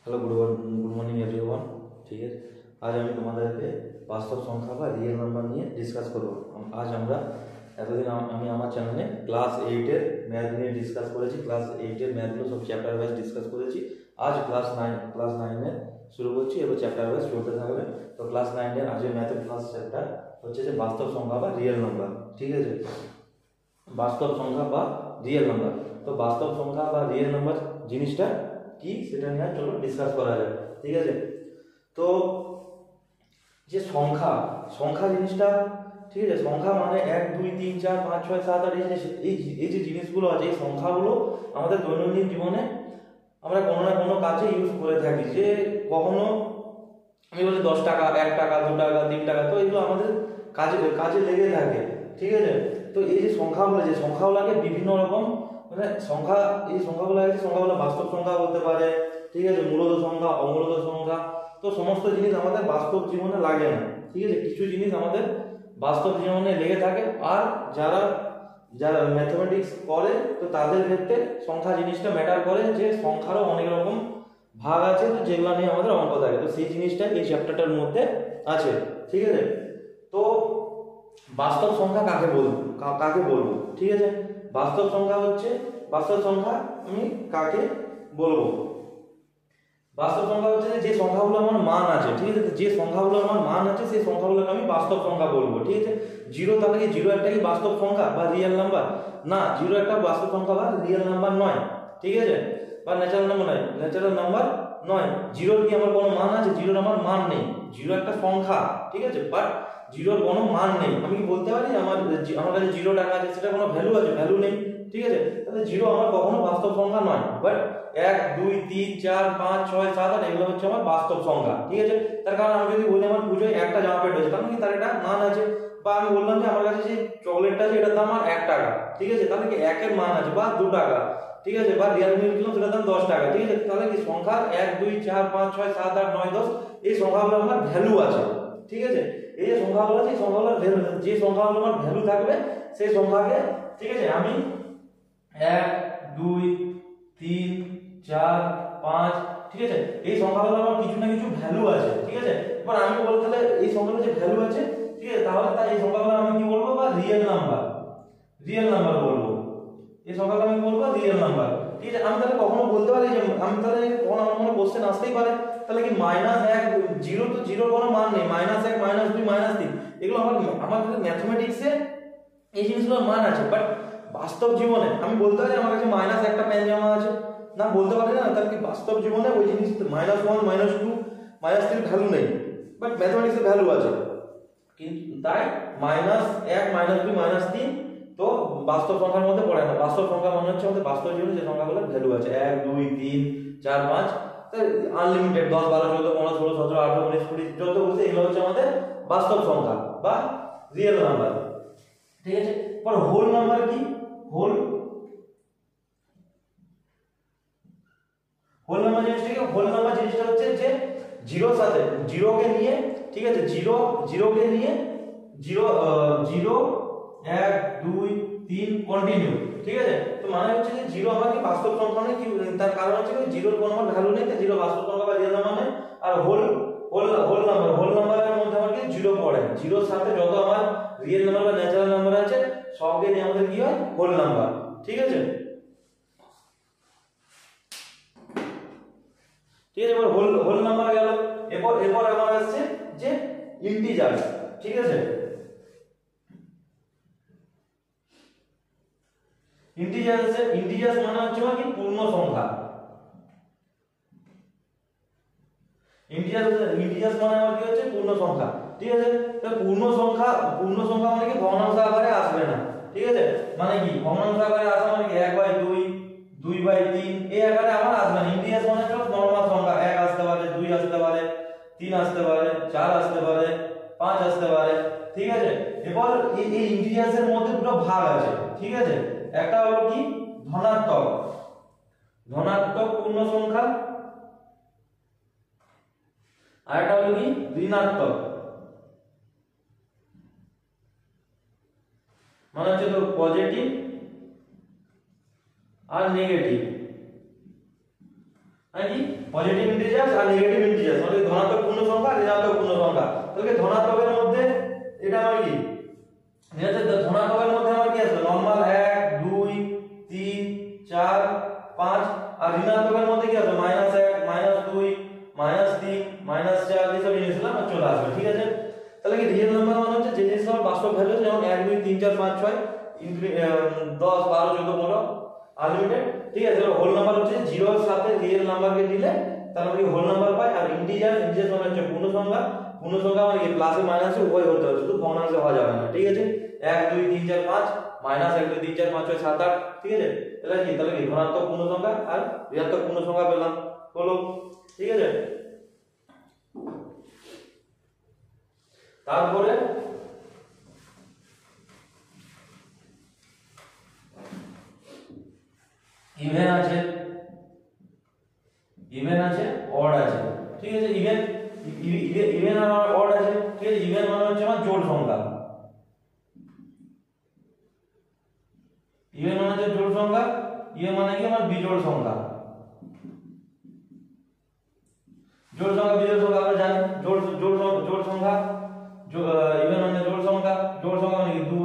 Hello good morning everyone. ठीक है, आज আমি তোমাদেরকে বাস্তব সংখ্যা বা রিয়েল নাম্বার নিয়ে ডিসকাস করব। আজ আমরা এতদিন আমি আমার চ্যানেলে ক্লাস 8 এর ম্যাথ নিয়ে ডিসকাস করেছি। ক্লাস 8 এর ম্যাথগুলো সব চ্যাপ্টার ওয়াইজ ডিসকাস করেছি। আজ ক্লাস 9 এর শুরু করছি, এবার চ্যাপ্টার ওয়াইজ চলতে থাকবে। তো ক্লাস 9 এর আজকের ম্যাথের ক্লাস চ্যাপ্টার হচ্ছে যে বাস্তব সংখ্যা বা রিয়েল নাম্বার। ঠিক আছে, বাস্তব সংখ্যা বা রিয়েল নাম্বার। তো বাস্তব সংখ্যা বা রিয়েল নাম্বার জিনিসটা কি সেটা নিয়ে চলো ডিসকাস করা যায়। ঠিক আছে, তো যে সংখ্যা সংখ্যা জিনিসটা, ঠিক আছে, সংখ্যা মানে 1 2 3 4 5 6 7 8 এই যে জিনিসগুলো আছে, এই সংখ্যাগুলো আমাদের দৈনন্দিন জীবনে আমরা কোনো না কোনো কাজে ইউজ করে থাকি। যে কখনো আমি বলি 10 টাকা, 1 টাকা, 2 টাকা, 3 টাকা, তো এগুলো আমাদের কাজে লেগে থাকে। ঠিক আছে, তো এই যে সংখ্যাগুলোকে বিভিন্ন রকম মানে এই সংখ্যাগুলো বাস্তব সংখ্যা বলতে পারে। ঠিক আছে, মূলত সংখ্যা, অমূলত সংখ্যা। তো সমস্ত জিনিস আমাদের বাস্তব জীবনে লাগে না। ঠিক আছে, কিছু জিনিস আমাদের বাস্তব জীবনে লেগে থাকে। আর যারা ম্যাথমেটিক্স করে তো তাদের ক্ষেত্রে সংখ্যা জিনিসটা ম্যাটার করে, যে সংখ্যারও অনেক রকম ভাগ আছে, তো যেগুলো নিয়ে আমাদের অঙ্ক থাকে। তো সেই জিনিসটা এই চ্যাপ্টারটার মধ্যে আছে। ঠিক আছে, তো বাস্তব সংখ্যা কাকে বলবো? ঠিক আছে, বাস্তব সংখ্যা আমি কাকে বলবো? বাস্তব সংখ্যা হচ্ছে যে সংখ্যাগুলো আমার মান আছে। ঠিক আছে, যে সংখ্যাগুলো আমার মান আছে সেই সংখ্যাগুলোকে আমি বাস্তব সংখ্যা বলবো। ঠিক আছে, জিরো, তাহলে কি জিরো একটা কি বাস্তব সংখ্যা বা রিয়েল নাম্বার? না, জিরো একটা বাস্তব সংখ্যা বা রিয়েল নাম্বার নয়। ঠিক আছে, বা ন্যাচারাল নাম্বার নয়। জিরোর কি আমার কোনো মান আছে? জিরোর আমার মান নেই। জিরো একটা সংখ্যা, ঠিক আছে, বাট জিরোর কোনো মান নেই। আমি কি বলতে পারি আমার কাছে 0 টাকা আছে, সেটা কোনো ভ্যালু আছে? ভ্যালু নেই। ঠিক আছে, তাহলে জিরো আমার কখনো বাস্তব সংখ্যা নয়। বাট 1 2 3 4 5 6 7 8 এগুলো হচ্ছে আমার বাস্তব সংখ্যা। ঠিক আছে, তার কারণ আমি যদি বলি আমার পুজোয় একটা জামা প্যান্ট হয়েছে, তার মানে কি তার একটা মান আছে। বা আমি বললাম যে আমার কাছে যে চকলেটটা আছে এটার দাম আমার 1 টাকা। ঠিক আছে, তাহলে কি 1 এর মান আছে, বা 2 টাকা। ঠিক আছে, বা রিয়েল মিল কিলো সেটার দাম 10 টাকা। ঠিক আছে, তাহলে কি সংখ্যা 1 2 4 5 6 7 8 9 10 এই সংখ্যাগুলো আমার ভ্যালু আছে। ঠিক আছে, এই যে সংখ্যাগুলো আছে, এই সংখ্যাগুলোর ভ্যালু, যে সংখ্যাগুলো আমার ভ্যালু থাকবে সেই সংখ্যাকে, ঠিক আছে, আমি 1 2 3 4 5, ঠিক আছে, এই সংখ্যাগুলো আমার কিছু না কিছু ভ্যালু আছে। ঠিক আছে, এবার আমি বলতে গেলে এই সংখ্যাগুলো যে ভ্যালু আছে, ঠিক আছে, তাহলে তাই এই সংখ্যাগুলো আমি কি বলবো? বা রিয়েল নাম্বার বলবো। এই সংখ্যাগুলো আমি বলবো রিয়েল নাম্বার। ঠিক আছে, আমি তাহলে কখনো বলতে পারি যে আমি তাহলে কখনো আমার মনে কোশ্চেন আসতেই পারে, তাহলে কি -1 0, তো জিরোর কোনো মান নেই। -1 -2 -3 এগুলো আমাদের ম্যাথমেটিক্সে এই জিনিসগুলোর মান আছে। বাট বাস্তব জীবনে আমি বলতে পারি আমার কাছে -1 একটা প্যান জামা আছে? না, বলতে পারি না। তাহলে কি বাস্তব জীবনে ওই জিনিস -1 -2 -3 ভ্যালু নেই, বাট ম্যাথমেটিক্সে ভ্যালু আছে। কিন্তু তাই -1 -2 -3 তো বাস্তব সংখ্যার মধ্যে পড়ে না। বাস্তব সংখ্যা মানে হচ্ছে আমাদের বাস্তব জীবনে যে সংখ্যাগুলোর ভ্যালু আছে 1 2 3 4 5, আনলিমিটেড 10 12 14 15 16 17 18 19 20 যত বলছে এগুলো হচ্ছে আমাদের বাস্তব সংখ্যা বা রিয়েল নাম্বার। ঠিক আছে, পর হোল নাম্বার কি? হোল নাম্বার জিনিসটা হচ্ছে যে জিরোর সাথে জিরোকে নিয়ে, ঠিক আছে, জিরোকে নিয়ে 0 1 2 3 কন্টিনিউ। ঠিক আছে, তো মানে হচ্ছে যে জিরো আমার কি বাস্তব সংখ্যা নয়। কি তার কারণ হচ্ছে যে জিরোর কোনো আমার ভ্যালু নেই, তাই জিরো বাস্তব সংখ্যা বা রিয়েল নাম্বার নয়। আর হোল নাম্বারের মধ্যে আমার কি জিরো পড়ে। জিরোর সাথে যত আমার রিয়েল নাম্বার বা ন্যাচারাল নাম্বার আছে সবকে নিয়ে আমাদের কি হয়? Whole number. ঠিক আছে, ঠিক আছে, এবার হোল নাম্বার গেল। এরপর আমার আসছে যে ইন্টিজার। ঠিক আছে, ইন্টিজার মানে হচ্ছে কি পূর্ণ সংখ্যা। ইন্টিজার মানে আমার কি হচ্ছে? পূর্ণ সংখ্যা। ঠিক আছে, তো পূর্ণ সংখ্যা মানে কি ভগ্নাংশ আকারে আসবে না। ঠিক আছে, মানে কি ভগ্নাংশ আকারে আসা মানে কি 1/2 2/3 এই আকারে আমার আসবে না। ইন্টিজার মানে হচ্ছে নরমাল সংখ্যা, 1 আসতে পারে, 2 আসতে পারে, 3 আসতে পারে, 4 আসতে পারে, 5 আসতে পারে। ঠিক আছে, এবার এই ইন্টিজার্সের মধ্যে দুটো ভাগ আছে। ঠিক আছে, একটা হলো কি ধনাত্মক পূর্ণ সংখ্যা, আর একটা হলো কি ঋণাত্মক, মানে হচ্ছে তো পজিটিভ আর নেগেটিভ। আর কি পজিটিভ ইন্টিজার্স আর নেগেটিভ ইন্টিজার্স, মানে ধনাত্মক পূর্ণ সংখ্যা আর ঋণাত্মক পূর্ণ সংখ্যা। তাহলে ধনাত্মকের মধ্যে এটা আমার কি ধনাত্মকের মধ্যে আমার কি আসবে নরমাল 1 2 3 4 5, আর ঋণাত্মকের মধ্যে কি আসবে -1 -2 -3 -4 এইসব জিনিসগুলো আমার চলে আসবে। ঠিক আছে, তাহলে কি রিয়েল নাম্বার মানে হচ্ছে যে জিনিস আমার বাস্তব ভ্যালু যেমন 1 2 3 4 5 6 10 12 14 15 আনলিমিটেড। ঠিক আছে, হোল নাম্বার হচ্ছে 0 এর সাথে রিয়েল নাম্বারকে দিলে তাহলে কি হোল নাম্বার পাই। আর ইন্টিজার মানে হচ্ছে পূর্ণ সংখ্যা মানে কি প্লাসে মাইনাসে উভয় হতে হবে, শুধু ভগ্নাংশে হওয়া যাবে না। ঠিক আছে, 1 2 3 4 5 -1 2 3 4 5 6 7 8। ঠিক আছে, তাহলে কি ধনাত্মক পূর্ণ সংখ্যা আর ঋণাত্মক পূর্ণ সংখ্যা পেলাম হলো। ঠিক আছে, তারপরে ইভেন আছে অড আছে। ঠিক আছে, ইভেন আর অড আছে। ঠিক আছে, ইভেন মানে হচ্ছে আমার জোড় সংখ্যা, ইভেন মানে হচ্ছে জোড় সংখ্যা, ইভেন মানে কি আমার বিজোড় সংখ্যা। জোড় সংখ্যা বিজোড় সংখ্যা আমরা জানি। জোড় সংখ্যা ইভেন মানে জোড় সংখ্যা মানে কি 2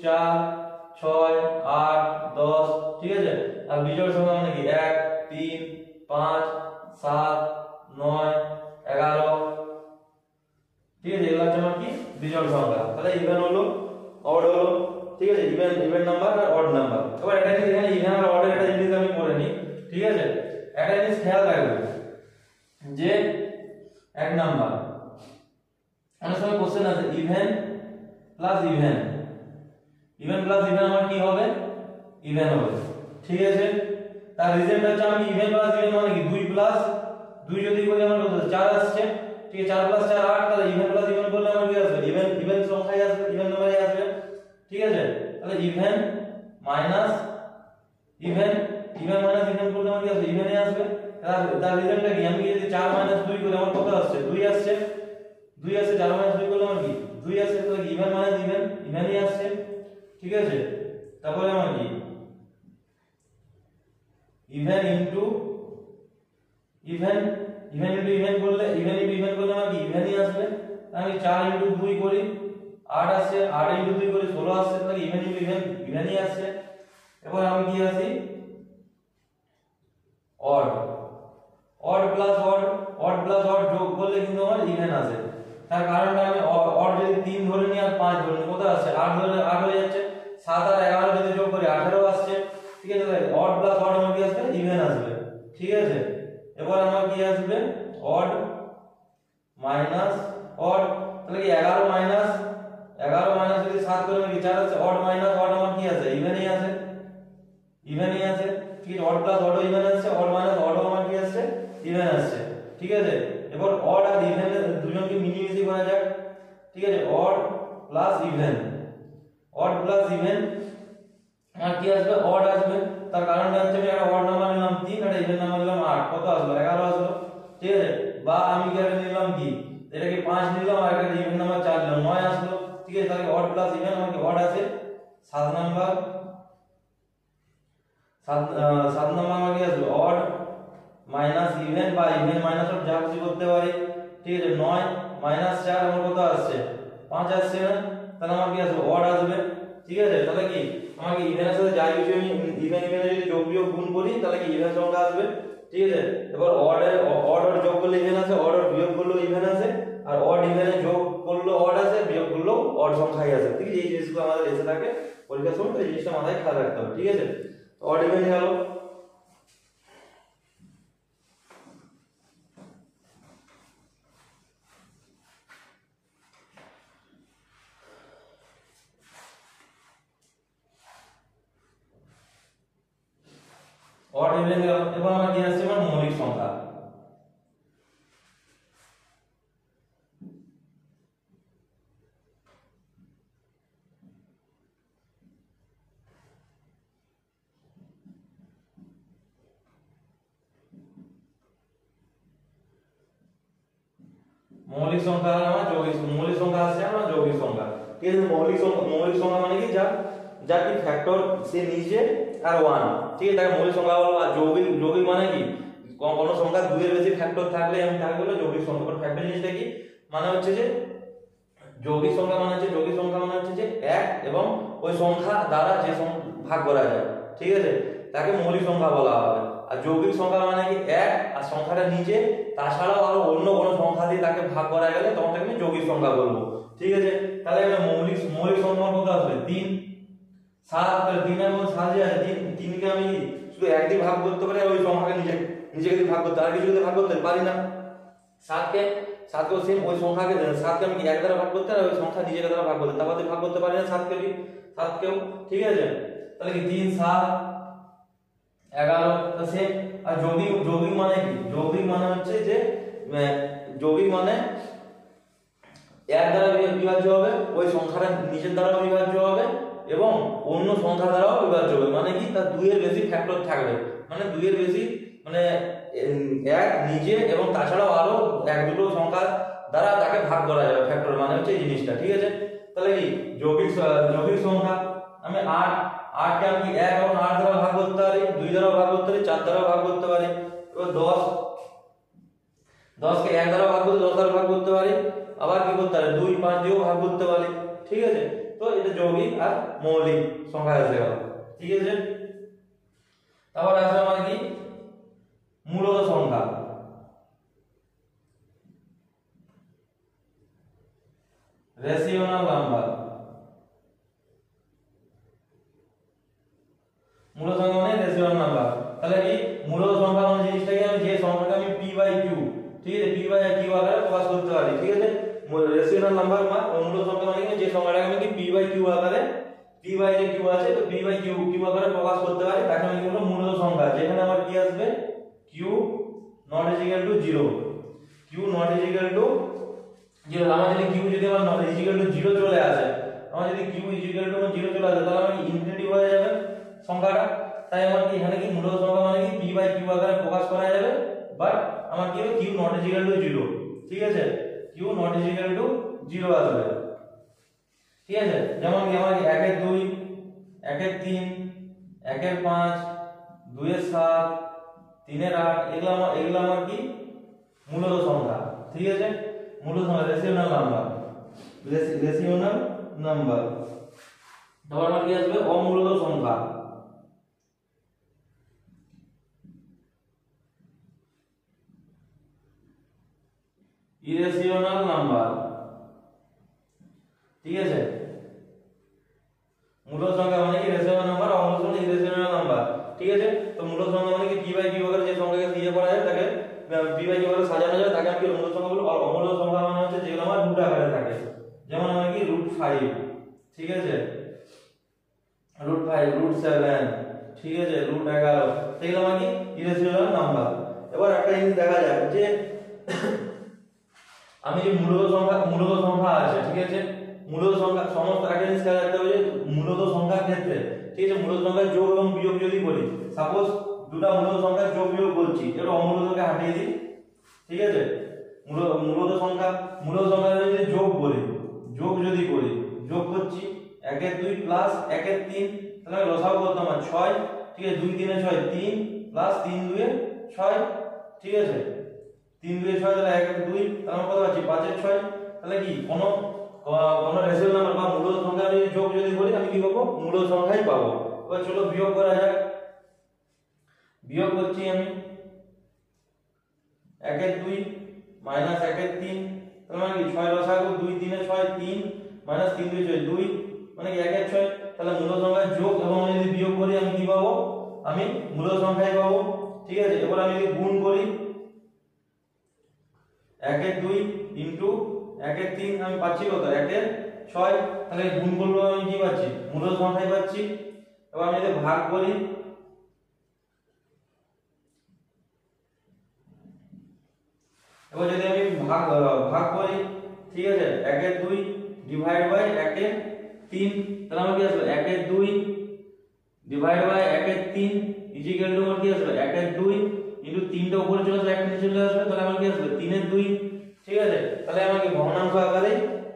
4 6 8 10। ঠিক আছে, আর বিজোড় সংখ্যা মানে কি 1 3 5 7 9 11। ঠিক আছে, এগুলো হচ্ছে আমার কি বিজোড় সংখ্যা। তাহলে ইভেন হলো অড হলো। ঠিক আছে, ইভেন নাম্বার আর অড নাম্বার। এবার এটা কি এখানে ইভেন আর অড এর একটা জিনিস আমি করে নিই। ঠিক আছে, একটা জিনিস খেয়াল রাখবে যে এক নাম্বার অনেক সময় কোশ্চেন আছে ইভেন প্লাস ইভেন আমার কি হবে ইভেন হবে। ঠিক আছে, তার রিজল্ট হচ্ছে আমি ইভেন প্লাস ইভেন মানে কি 2 প্লাস 2 যদি করি আমার কত 4 আসছে। ঠিক আছে, 4 প্লাস 4 8। তাহলে ইভেন প্লাস ইভেন করলে আমার কি আসবে ইভেন সংখ্যায় আসবে, ইভেন নম্বরে আসবে। ঠিক আছে, তাহলে even minus even minus even করলে আমার কি আসবে ইভেনে আসবে। তার রিজল্টটা কি আমি যদি 4 - 2 করি আমার কত আসছে 2 আসছে। 4 - 2 করলে আমার কি 2 আসছে। তাহলে ইভেন মাইনাস ইভেনই আসছে। ঠিক আছে, তারপরে আমার কি ইভেন ইনটু ইভেন করলে ইভেন করলে আমার কি ইভেনই আসবে। আমি 4 * 2 করি 8 আসছে, 8 * 2 করি 16 আসছে। তাহলে ইভেন ইভেনই আসছে। এবার আমি কি আসি অড প্লাস অড যোগ করলে কিন্তু আমার ইভেন আসে। তার কারণটা আমি অড যদি 3 ধরে নিই আর 5 ধরে নিই কত আসছে 8 ধরে 8 হয়ে যাচ্ছে। 7 আর 11 যদি যোগ করি 18 আসছে। ঠিক আছে, অড প্লাস অড আমার কি আসবে ইভেন আসবে। ঠিক আছে, এবার আমার কি আসবে অড মাইনাস অড। তাহলে কি 11 মাইনাস যদি 7 করে আমি 4 আছে। অড মাইনাস অড আমার কি আছে ইভেনই আছে। ঠিক আছে, অড প্লাস অড ইভেন আসছে, অড মাইনাস অড আমার কি আসছে ইভেন আসছে। ঠিক আছে, এবার অড আর ইভেন দুজনকে মিনিমাইজ করা যাক। ঠিক আছে, অড প্লাস ইভেন আর কি আসবে অড আসবে। তার কারণটা হচ্ছে আমি একটা অড নাম্বার নিলাম 3, একটা ইভেন নাম্বার নিলাম 8, কত আসলো 11 আসলো। ঠিক আছে, বা আমি কি একটা নিলাম কি এটাকে 5 নিলাম আর একটা ইভেন নাম্বার 4 নিলাম 9 আসলো। ঠিক আছে, তাহলে অড প্লাস ইভেন আমার কি অড আছে 7 নাম্বার। 7 নাম্বার আমার কি আসলো অড মাইনাস ইভেন বা ইভেন মাইনাস অড যা কিছু করতে পারি। ঠিক আছে, 9 - 4 আমার কত আসছে 5 আসছে না। তাহলে আমার কি আসবে অড আসবে। ঠিক আছে, তাহলে কি আমাকে ইভেনের সাথে যা কিছু আমি ইভেনে যদি যোগ বিয়োগ গুণ করি তাহলে কি ইভেন সংখ্যা আসবে। ঠিক আছে, এবার অড যোগ করলে ইভেন আসে, অড বিয়োগ করলেও ইভেন আসে, আর অড ইভেনে যোগ করলেও অড আসে, বিয়োগ করলেও অড সংখ্যাই আসে। ঠিক আছে, এই জিনিসগুলো আমাদের এসে থাকে পরীক্ষার সময়, তো এই জিনিসটা মাথায় খেয়াল রাখতে হবে। ঠিক আছে, অড ইভেন গেল। অড ইভেন গেল। এবার আমার কি আসছে আমার মৌলিক সংখ্যা। মৌলিক সংখ্যা আমার মৌলিক সংখ্যা আছে আমার যৌগিক সংখ্যা। ঠিক আছে, মৌলিক সংখ্যা মানে কি যার কি ফ্যাক্টর সে নিজে আর 1। ঠিক আছে, তাকে মৌলিক সংখ্যা বলবো। আর যৌগিক মানে কি কোনো সংখ্যা 2 এর বেশি ফ্যাক্টর থাকলে আমি তাকে বলবো যৌগিক সংখ্যা। বাট ফ্যাক্টর জিনিসটা কি মানে হচ্ছে যে যৌগিক সংখ্যা মানে হচ্ছে যে এক এবং ওই সংখ্যা দ্বারা যে ভাগ করা যায়, ঠিক আছে, তাকে মৌলিক সংখ্যা বলা হবে। আর যৌগিক সংখ্যা মানে কি এক আর সংখ্যাটা নিজে তাছাড়াও আরো অন্য কোনো সংখ্যা দিয়ে তাকে ভাগ করা গেলে তখন তাকে আমি যৌগিক সংখ্যা বলবো, ঠিক আছে। তাহলে এখানে মৌলিক সংখ্যা কত আসবে 3 7, তাহলে 3 এবং 7 যে আছে 3 কে আমি শুধু এক দিয়ে ভাগ করতে পারি আর ওই সংখ্যাকে নিজেকে দিয়ে ভাগ করতে, আর কিছু দিয়ে ভাগ করতে পারি না। 7কে সেম ওই সংখ্যাকে 7কে আমি এক দ্বারা ভাগ করতে আর ওই সংখ্যা নিজেকে দ্বারা ভাগ করতে, তারপর দিয়ে ভাগ করতে পারি না 7কেও, ঠিক আছে। তাহলে কি 3 7 11 তো সেম। আর যৌগিক মানে কি? যৌগিক মানে হচ্ছে যে যৌগিক মানে এক দ্বারা বিভাজ্য হবে, ওই সংখ্যাটা নিজের দ্বারা বিভাজ্য হবে এবং অন্য সংখ্যা দ্বারাও বিভাজ্য হবে। মানে কি তার 2 এর বেশি ফ্যাক্টর থাকবে, মানে 2 এর বেশি মানে এক নিজে এবং তাছাড়াও আরো এক দুটো সংখ্যা দ্বারা তাকে ভাগ করা যাবে, ফ্যাক্টর মানে হচ্ছে এই জিনিসটা, ঠিক আছে। তাহলে কি যৌগিক সংখ্যা আমি 8 কে আমি 1 এবং 8 দ্বারা ভাগ করতে পারি, 2 দ্বারা ভাগ করতে পারি, 4 দ্বারা ভাগ করতে পারি। এবার 10 কে 1 দ্বারা ভাগ করতে 10 দ্বারা ভাগ করতে পারি, আবার কি করতে পারি 2 5 দিয়েও ভাগ করতে পারি, ঠিক আছে। তো এটা যৌগিক আর মৌলিক সংখ্যা এসে গেল, ঠিক আছে। তারপর আসবে আমার কি মূলদ সংখ্যা। রেশিওনাল নাম্বার। মূলদ সংখ্যা মানে রেশিওনাল নাম্বার। তাহলে কি মূলদ সংখ্যা মানে জিনিসটাকে আমি যে সংখ্যাকে আমি p/q, ঠিক আছে, p/q আকারে প্রকাশ করতে পারি, ঠিক আছে। রেশিওনাল নাম্বার বা মূলদ সংখ্যা মানে যে সংখ্যাটাকে আমি কি p/q আকারে p/q আছে তো p/q আকারে প্রকাশ করতে পারি, তাকে আমি কি বলবো মূলদ সংখ্যা। যেখানে আমার কি আসবে q not equal to 0, q not equal to 0। আমার যদি q যদি আমার not equal to 0 চলে আসে, আমার যদি q equal to 0 চলে আসে তাহলে আমার ইনফিনিটি হয়ে যাবে সংখ্যাটা। তাই আমার কি এখানে কি মূলদ সংখ্যা মানে কি p/q আকারে প্রকাশ করা যাবে, বাট আমার কি হবে q not equal to 0, ঠিক আছে, q not equal to 0 আসবে, ঠিক আছে। যেমন কি আমার 1 এর 2 1 এর 3 1 এর 5 2 এর 7 3 এর 8 এগুলো আমার কি মূলদ সংখ্যা, ঠিক আছে। মূলদ সংখ্যা রেশিওনাল নাম্বার। তারপর আমার কি আসবে অমূলদ সংখ্যা। ইরেশিওনাল নাম্বার, ঠিক আছে। মূলদ সংখ্যা মানে কি রেশিওনাল নাম্বার, অমূলদ সংখ্যা ইরেশিওনাল নাম্বার, ঠিক আছে। তো মূলদ সংখ্যা মানে কি p/q আকারে যে সংখ্যাকে দিয়ে করা যায় তাকে p/q আকারে সাজানো যায়, তাকে আমি মূলদ সংখ্যা বলবো। আর অমূলদ সংখ্যা মানে হচ্ছে যেগুলো আমার রুট আকারে থাকে, যেমন আমার কি √5, ঠিক আছে, √5 √7, ঠিক আছে, √11, এগুলো আমার কি ইরেশিওনাল নাম্বার। এবার একটা জিনিস দেখা যায় যে আমি যে মূলদ সংখ্যা আছে, ঠিক আছে, মূলদ সংখ্যা সমস্ত একটা জিনিস খেয়াল রাখতে হবে যে মূলদ সংখ্যার ক্ষেত্রে, ঠিক আছে, মূলদ সংখ্যার যোগ এবং বিয়োগ যদি করি, সাপোজ দুটো মূলদ সংখ্যার যোগ বিয়োগ করছি, এবার অমূলদকে হাটিয়ে দিই, ঠিক আছে। মূলদ সংখ্যা যদি যদি করি যোগ করছি 1 এর 2 প্লাস 1 এর 3, তাহলে আমি লসাগু করতাম 6, ঠিক আছে, 2 3 এ 6 3 প্লাস 3 2 এ 6, ঠিক আছে, 3 2 এ 6 তাহলে 1 এর 2, তাহলে আমরা কত পাচ্ছি 5 এর 6। তাহলে কি কোন রেশিও নাম্বার বা মূলদ সংখ্যা যোগ যদি করি আমি কি পাবো মূলদ সংখ্যাই পাবো। এবার চলো বিয়োগ করা যাক। বিয়োগ করছি আমি 1 এর 2 মাইনাস 1 এর 3, তাহলে মানে কি 6 লসাগু 2 3 এ 6 3 মাইনাস 3 2 6 2, মানে কি 1 এর 6। তাহলে মূলদ সংখ্যার যোগ এবং আমি যদি বিয়োগ করি আমি কি পাবো, আমি মূলদ সংখ্যাই পাবো, ঠিক আছে। এবার আমি যদি গুণ করি 1 এর 2 ইনটু 1 এর 3 আমি পাচ্ছি কত 1 এর 6, তাহলে গুণ করলে আমি কি পাচ্ছি মূলদ সংখ্যাই পাচ্ছি। এবার আমি যদি ভাগ করি ভাগ করি, ঠিক আছে, 1 এর 2 ডিভাইড বাই 1 এর 3, তাহলে আমার কি আসবে 1 এর 2 ডিভাইড বাই 1 এর 3 ইকুয়াল টু আমার কি আসবে 1 এর 2 ইনটু 3 টা উপরে চলে আসবে 1 নিচে চলে আসবে, তাহলে আমার কি আসবে 3 এর 2, ঠিক আছে। তাহলে আমার কি ভগ্নাংশ আকারে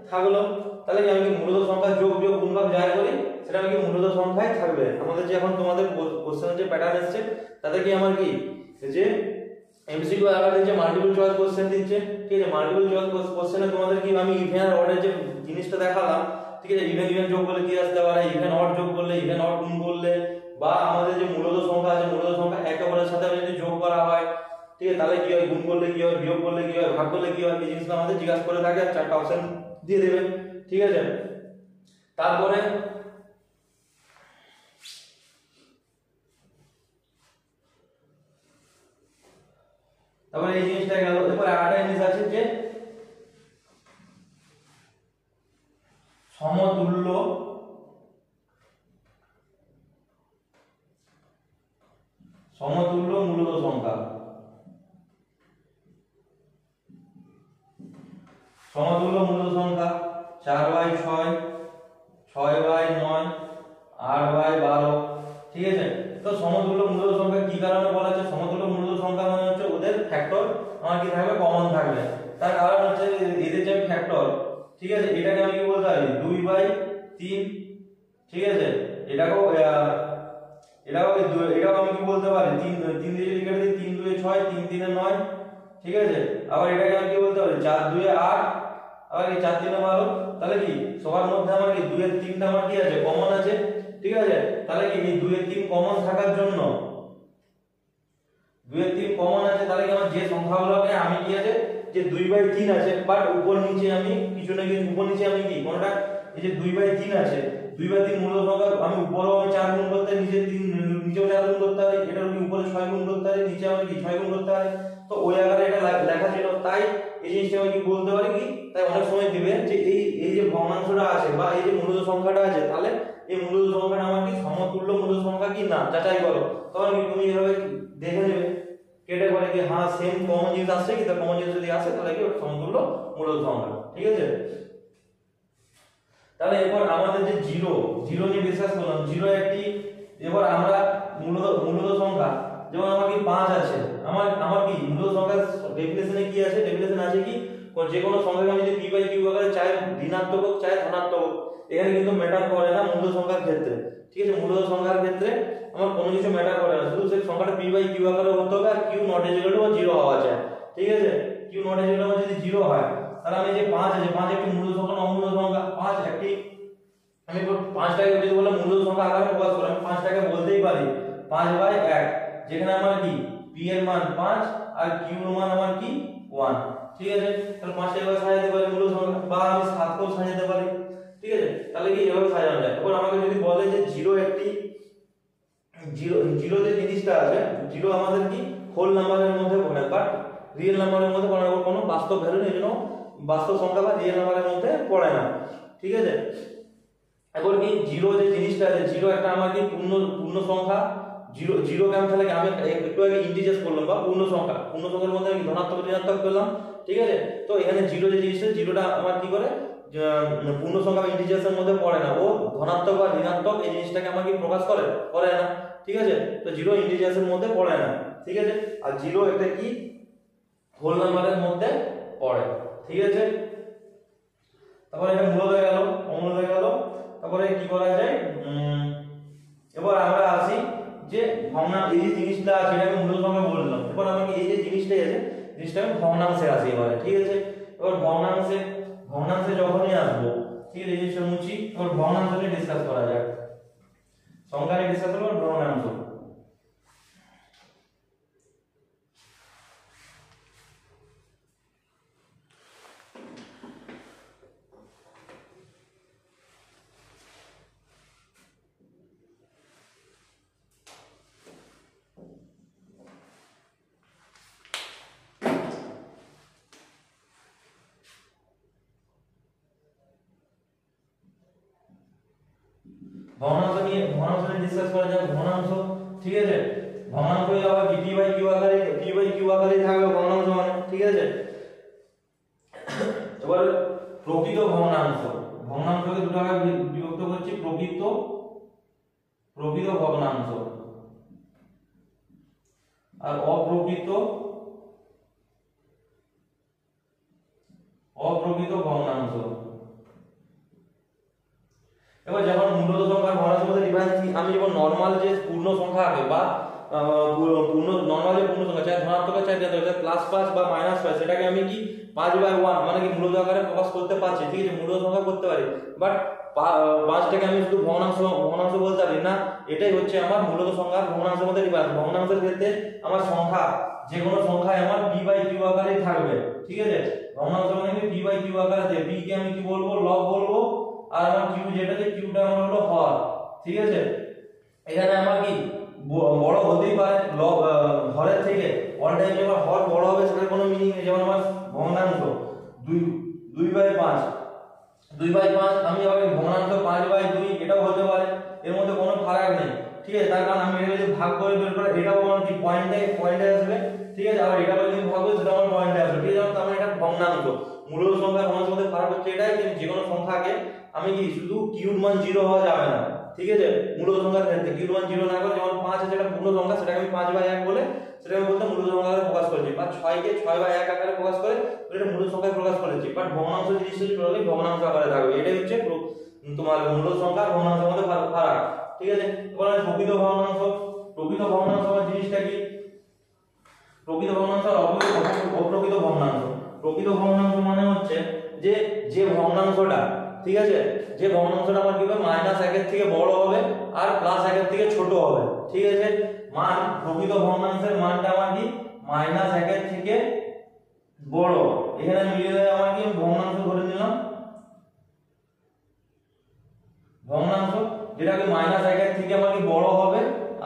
থাকলো। তাহলে কি আমি কি মূলদ সংখ্যা যোগ বিয়োগ গুণ ভাগ যাই করি সেটা আমি কি মূলদ সংখ্যায় থাকবে। আমাদের যে এখন তোমাদের কোশ্চেনের যে প্যাটার্ন এসেছে তাতে কি আমার কি যে এমসিকিউ আকারে দিচ্ছে, মাল্টিপল চয়েস কোশ্চেন দিচ্ছে, ঠিক আছে। মাল্টিপল চয়েস কোশ্চেনে তোমাদের কি আমি ইভেন আর অডের যে জিনিসটা দেখালাম, ঠিক আছে, ইভেন ইভেন যোগ করলে কি আসতে পারে, ইভেন অড যোগ করলে, ইভেন অড গুণ করলে, বা আমাদের যে মূলত সংখ্যা আছে মূলত সংখ্যা একে অপরের সাথে যদি যোগ করা হয়, ঠিক আছে, তাহলে কি হয়, গুণ করলে কি হয়, বিয়োগ করলে কি হয়, ভাগ করলে কি হয়, এই জিনিসগুলো আমাদের জিজ্ঞাসা করে থাকে, আর চারটা অপশন দিয়ে দেবে, ঠিক আছে। তারপরে এই জিনিসটা গেল। এরপর আরেকটা জিনিস আছে যে সমতুল্য মূলত সংখ্যা, সমতুল্য মূলত সংখ্যা 4/6, 6/9, 8/12, ঠিক আছে। তো সমতুল্য মূলত সংখ্যা কি কারণে বলা হচ্ছে, সমতুল্য মূলত সংখ্যা মানে হচ্ছে ওদের ফ্যাক্টর আমার কি থাকবে, কমন থাকবে। তার কারণ হচ্ছে এদের যে ফ্যাক্টর, ঠিক আছে, এটাকে আমি কি বলতে পারি 2/3, ঠিক আছে, এটাকেও আমি কি বলতে পারি 3 দিয়ে যদি কেটে দিই 3 2 6, 3 3 9, ঠিক আছে। আবার এটাকে আমি কি বলতে পারি 4 2 8, আবার কি 4 3 12, তাহলে কি সবার মধ্যে আমার কি 2 এর 3টা আমার কি আছে, কমন আছে, ঠিক আছে। তাহলে কি এই 2 এর 3 কমন থাকার জন্য, 2 এর 3 কমন আছে, তাহলে কি আমার যে সংখ্যাগুলোকে আমি কি আছে যে 2/3 আছে, বাট উপর নিচে আমি কিছু না কিছু উপর নিচে আমি কি কোনটা এই যে 2/3 আছে, 2/3 মূলত সংখ্যা আমি উপরেও আমি 4 গুণ করতে, নিচেও 4 গুণ করতে পারি, এটার উপরে 6 গুণ করতে পারি, নিচে আমি কি 6 গুণ করতে পারি। তো ওই আকারে এটা লেখা ছিল, তাই এই জিনিসটা আমি কি বলতে পারি কি, তাই অনেক সময় দিবে যে এই যে ভগ্নাংশটা আছে বা এই যে মূলত সংখ্যাটা আছে, তাহলে এই মূলত সংখ্যাটা আমার কি সমতুল্য মূলত সংখ্যা কি না যাচাই করো। তখন কি তুমি এভাবে দেখে নেবে, কেটে করে কি হ্যাঁ সেম কমন জিনিস আসছে কি, তার কমন জিনিস যদি আসে তাহলে কি সমতুল্য মূলত সংখ্যা, ঠিক আছে। তাহলে এরপর আমাদের যে জিরো নিয়ে ডিসকাস করলাম, জিরো একটি। এবার আমরা মূলত সংখ্যা, যেমন আমার কি 5 আছে, আমার কি মূলত সংখ্যার ডেফিনেশনে কি আছে, ডেফিনেশন আছে কি যে কোনো সংখ্যাকে আমি যদি p/q আকারে চাই ঋণাত্মক হোক চাই ধনাত্মক হোক, এখানে কিন্তু ম্যাটার করে না মূলত সংখ্যার ক্ষেত্রে, ঠিক আছে। মূলত সংখ্যার ক্ষেত্রে আমার কোনো কিছু ম্যাটার করে না, শুধু সেই সংখ্যাটা p/q আকারে হতে হবে আর q not equal to 0 হওয়া চাই, ঠিক আছে। q not equal to যদি 0 হয়, তাহলে আমি যে 5 আছে, 5 একটি মূলত সংখ্যা না অমূলত সংখ্যা, 5 একটি, আমি 5টাকে যদি বলে মূলত সংখ্যা আকারে প্রকাশ করি, আমি 5টাকে বলতেই পারি 5/1, যেখানে আমার কি p এর মান 5 আর q এর মান আমার কি 1, ঠিক আছে। তাহলে 5টাকে সাজাতে পারি মূলত সংখ্যা, বা আমি 7কেও সাজাতে পারি, ঠিক আছে। তাহলে কি এভাবে সাজানো যায়। এবার আমাকে যদি বলে যে 0 একটি জিরো যে জিনিসটা আছে, 0 আমাদের কি হোল নাম্বারের মধ্যে পড়ে, বাট রিয়েল নাম্বারের মধ্যে পড়ে না, কোনো বাস্তব ভ্যালু নেই, জন্য বাস্তব সংখ্যা বা রিয়েল নাম্বারের মধ্যে পড়ে না, ঠিক আছে। এখন কি 0 যে জিনিসটা আছে, 0 একটা আমার কি পূর্ণ সংখ্যা, 0 কেমন, তাহলে আমি একটু আগে ইন্টিজার্স করলাম বা পূর্ণ সংখ্যার মধ্যে আমি ধনাত্মক ঋণাত্মক পেলাম, ঠিক আছে। তো এখানে 0 যে জিনিসটা, 0টা আমার কি করে পূর্ণ সংখ্যা বা ইন্টিজার্সের মধ্যে পড়ে না, ও ধনাত্মক বা ঋণাত্মক এই জিনিসটাকে আমার কি প্রকাশ করে না, ঠিক আছে। তো 0 ইন্টিজার্সের মধ্যে পড়ে না, ঠিক আছে। আর 0 একটা কি হোল নাম্বারের মধ্যে পড়ে, ঠিক আছে। তারপরে এটা মূলত হয়ে গেল, অমূলত হয়ে গেল। তারপরে কি করা যায়, এবার আমরা আসি যে এই যে জিনিসটা আছে এটাকে মূলত সংখ্যা বললাম, এবার আমাকে এই যে জিনিসটাই আছে, জিনিসটা আমি ভগ্নাংশে আসি এবারে, ঠিক আছে। এবার ভগ্নাংশে যখনই আসবো, ঠিক আছে, এই জিনিসটা মুছি, এবার ভগ্নাংশ নিয়ে ডিসকাস করা যাক, সংখ্যা নিয়ে ডিসকাস করব ভগ্নাংশ। ভগ্নাংশ নিয়ে ডিসকাস করা যাক। ভগ্নাংশ, ঠিক আছে, ভগ্নাংশ আবার কি p/q আকারে থাকবে ভগ্নাংশ মানে, ঠিক আছে। এবার প্রকৃত ভগ্নাংশকে দুটো ভাগে বিভক্ত করছি, প্রকৃত ভগ্নাংশ আর অপ্রকৃত ভগ্নাংশ। এবার যখন মূলত সংখ্যার ভগ্নাংশের মধ্যে ডিফারেন্স, আমি যখন নরমাল যে পূর্ণ সংখ্যা আছে বা পূর্ণ নরমালি পূর্ণ সংখ্যা চাই ধনাত্মক চাই +5 বা -5 সেটাকে আমি কি 5/1 মানে কি মূলদ আকারে প্রকাশ করতে পারছি, ঠিক আছে, মূলদ সংখ্যা করতে পারি, বাট 5টাকে আমি শুধু ভগ্নাংশ বলতে পারি না। এটাই হচ্ছে আমার মূলদ সংখ্যা ভগ্নাংশের মধ্যে ডিফারেন্স। ভগ্নাংশের ক্ষেত্রে আমার সংখ্যা যে কোনো সংখ্যায় আমার p/q আকারেই থাকবে, ঠিক আছে। ভগ্নাংশ মানে কি p/q আকারে দেব, p কে আমি কি বলবো, লব বলবো, আর আমার q যেটা যে qটা আমার হলো হর, ঠিক আছে। এখানে আমার কি বড় হতেই পারে লব হরের থেকে, অল টাইম যখন হর বড় হবে সেটার কোনো মিনিং নেই। যেমন আমার ভগ্নাংশ 2/5 আমি আবার ভগ্নাংশ 5/2 এটাও হতে পারে, এর মধ্যে কোনো ফারাক নেই, ঠিক আছে। তার কারণ আমি এটা যদি ভাগ করে বের করে এটাও আমার কি পয়েন্টে আসবে, ঠিক আছে, আবার এটা যদি ভাগ করি সেটা আমার পয়েন্টে আসবে, ঠিক আছে। তার মানে এটা ভগ্নাংশ। মূলদ সংখ্যা ভগ্নাংশের মধ্যে ফারাক হচ্ছে এটাই যে যে কোনো সংখ্যাকে আমি কি শুধু কিউর মান 0 হওয়া যাবে না, ঠিক আছে। মূলদ সংখ্যার ক্ষেত্রে কিউর মান 0 না করে, যেমন 5 আছে এটা পূর্ণ সংখ্যা, সেটাকে আমি 5/1 বলে সেটাকে বলতে মূলদ সংখ্যা আকারে প্রকাশ করেছি, বা 6 কে 6/1 আকারে প্রকাশ করে এটা মূলদ সংখ্যায় প্রকাশ করেছি, বাট ভগ্নাংশ জিনিসটা টোটালি ভগ্নাংশ আকারে থাকবে। এটাই হচ্ছে তোমার মূলদ সংখ্যা আর ভগ্নাংশের মধ্যে ফারাক, ঠিক আছে। এবার প্রকৃত ভগ্নাংশ আমার জিনিসটা কি, প্রকৃত ভগ্নাংশ আর অপ্রকৃত ভগ্নাংশ। প্রকৃত ভগ্নাংশ মানে হচ্ছে যে ভগ্নাংশটা, ঠিক আছে, যে ভগ্নাংশটা আমার কি হবে -1 এর থেকে বড় হবে আর +1 এর থেকে ছোট হবে, ঠিক আছে। মান প্রকৃত ভগ্নাংশের মানটা আমার কি -1 এর থেকে বড়, এখানে মিলিয়ে আমার কি ভগ্নাংশ ধরে নিলাম, ভগ্নাংশ যেটাকে -1 এর থেকে আমার কি বড় হবে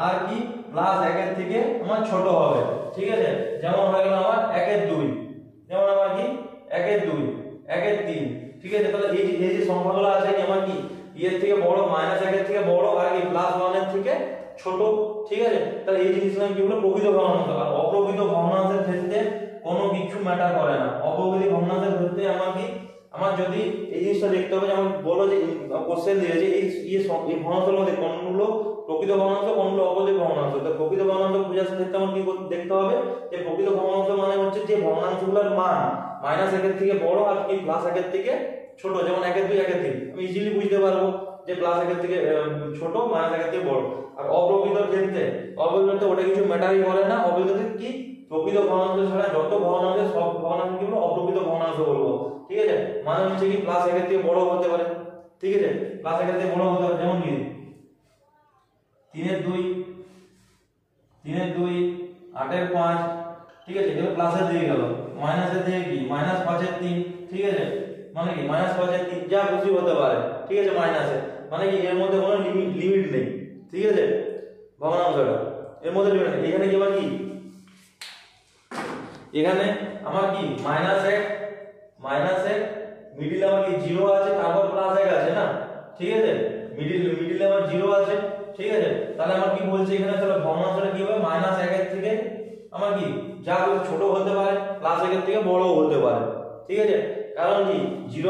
আর কি +1 এর থেকে আমার ছোট হবে, ঠিক আছে। যেমন হয়ে গেল আমার 1 এর 2, যেমন আমার কি 1 এর 2, 1 এর 3, ঠিক আছে। তাহলে এই যে সংখ্যাগুলো আছে কি আমার কি এর থেকে বড়, -1 এর থেকে বড় আর কি +1 এর থেকে ছোট, ঠিক আছে। তাহলে এই জিনিসগুলো কি হলো প্রকৃত ভগ্নাংশ। আর অপ্রকৃত ভগ্নাংশের ক্ষেত্রে কোনো কিছু ম্যাটার করে না। অপ্রকৃত ভগ্নাংশের ক্ষেত্রে আমার যদি এই জিনিসটা দেখতে হবে, যেমন বলো যে কোশ্চেন দিয়েছে এই ভগ্নাংশের মধ্যে কোনগুলো প্রকৃত ভগ্নাংশ কোনগুলো অপ্রকৃত ভগ্নাংশ। তো প্রকৃত ভগ্নাংশ বোঝার ক্ষেত্রে আমার কি দেখতে হবে যে প্রকৃত ভগ্নাংশ মানে হচ্ছে যে ভগ্নাংশগুলোর মান -1 এর থেকে বড় আর কি +1 এর থেকে ছোট, যেমন 1 এর 2 1 এর 3 আমি ইজিলি বুঝতে পারবো যে +1 এর থেকে ছোট, -1 এর থেকে বড়। আর অপ্রকৃতর ক্ষেত্রে ওটা কিছু ম্যাটারই করে না। অপ্রকৃত কি প্রকৃত ভগ্নাংশ ছাড়া যত ভগ্নাংশ সব ভগ্নাংশগুলো অপ্রকৃত ভগ্নাংশ বলবো, ঠিক আছে। মানে হচ্ছে কি +1 এর থেকে বড় হতে পারে, ঠিক আছে, +1 এর থেকে বড় হতে পারে, যেমন কি 3 এর 2, 8 এর 5, ঠিক আছে, এগুলো প্লাসের দিকে গেল, মাইনাসের দিকে কি -5 এর 3, ঠিক আছে, মানে কি -5 এর 3 যা খুশি হতে পারে, ঠিক আছে। মাইনাসে মানে কি এর মধ্যে কোনো লিমিট নেই, ঠিক আছে, ভগ্নাংশটা এর মধ্যে লিমিট নেই। এখানে কি আবার কি এখানে আমার কি -1 মিডিল আমার কি 0 আছে, তারপর +1 আছে না, ঠিক আছে, মিডিল আমার 0 আছে, ঠিক আছে। তাহলে আমার কি বলছে এখানে, তাহলে ভগ্নাংশটা কি হবে -1 এর থেকে আমার কি যা ছোট হতে পারে, +1 এর থেকে বড়ও হতে পারে, ঠিক আছে। কারণ কি 0